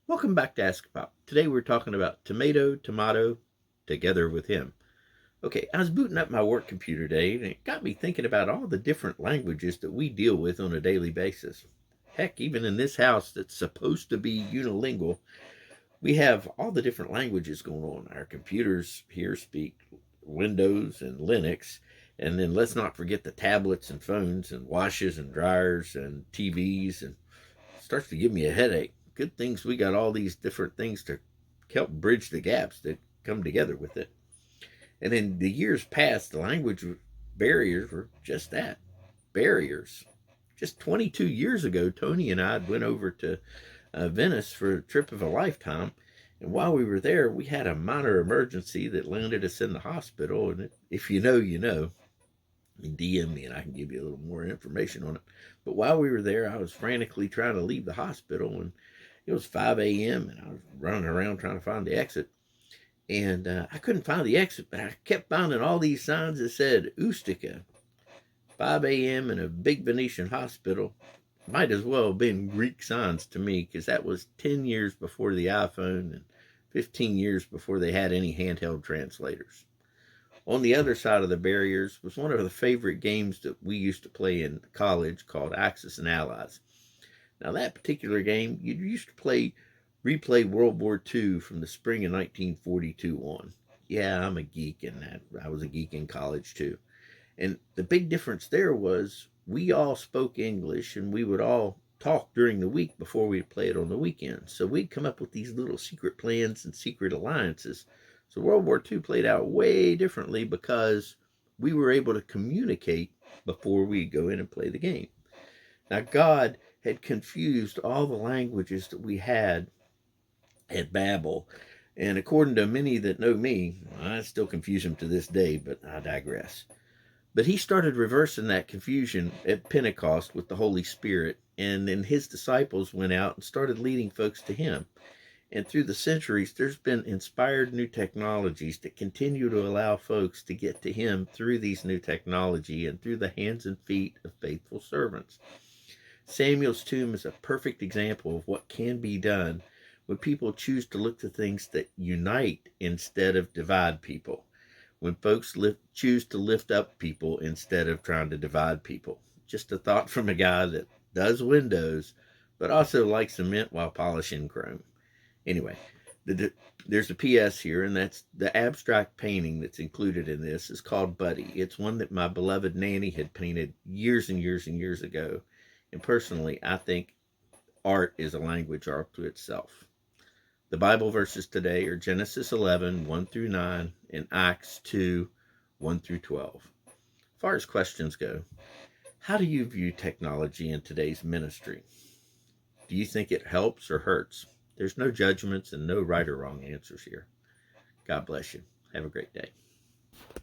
Welcome back to AskAPop. Today we're talking about TomATO, together with him. Okay, I was booting up my work computer today and it got me thinking about all the different languages that we deal with on a daily basis. Heck, even in this house that's supposed to be unilingual, we have all the different languages going on. Our computers here speak Windows and Linux, and then let's not forget the tablets and phones and washes and dryers and TVs, and it starts to give me a headache. Good things we got all these different things to help bridge the gaps that come together with it. And in the years past, the language barriers were just that, barriers. Just 22 years ago, Tony and I went over to Venice for a trip of a lifetime. And while we were there, we had a minor emergency that landed us in the hospital. And if you know, you know. DM me and I can give you a little more information on it. But while we were there, I was frantically trying to leave the hospital, and it was 5 a.m. and I was running around trying to find the exit. And I couldn't find the exit, but I kept finding all these signs that said Ustica, 5 a.m. in a big Venetian hospital. Might as well have been Greek signs to me, because that was 10 years before the iPhone and 15 years before they had any handheld translators. On the other side of the barriers was one of the favorite games that we used to play in college called Axis and Allies. Now, that particular game, you used to replay World War II from the spring of 1942 on. Yeah, I'm a geek in that. I was a geek in college too. And the big difference there was we all spoke English and we would all talk during the week before we'd play it on the weekends. So we'd come up with these little secret plans and secret alliances. So World War II played out way differently because we were able to communicate before we go in and play the game. Now, God had confused all the languages that we had at Babel. And according to many that know me, I still confuse them to this day, but I digress. But he started reversing that confusion at Pentecost with the Holy Spirit, and then his disciples went out and started leading folks to him. And through the centuries, there's been inspired new technologies that continue to allow folks to get to him through these new technology and through the hands and feet of faithful servants. Samuel's tomb is a perfect example of what can be done when people choose to look to things that unite instead of divide people. When folks choose to lift up people instead of trying to divide people. Just a thought from a guy that does windows, but also likes cement while polishing chrome. Anyway, there's a PS here, and that's the abstract painting that's included in this is called Buddy. It's one that my beloved Nanny had painted years and years and years ago. And personally, I think art is a language all to itself. The Bible verses today are Genesis 11, 1 through 9, and Acts 2, 1 through 12. As far as questions go, how do you view technology in today's ministry? Do you think it helps or hurts? There's no judgments and no right or wrong answers here. God bless you. Have a great day.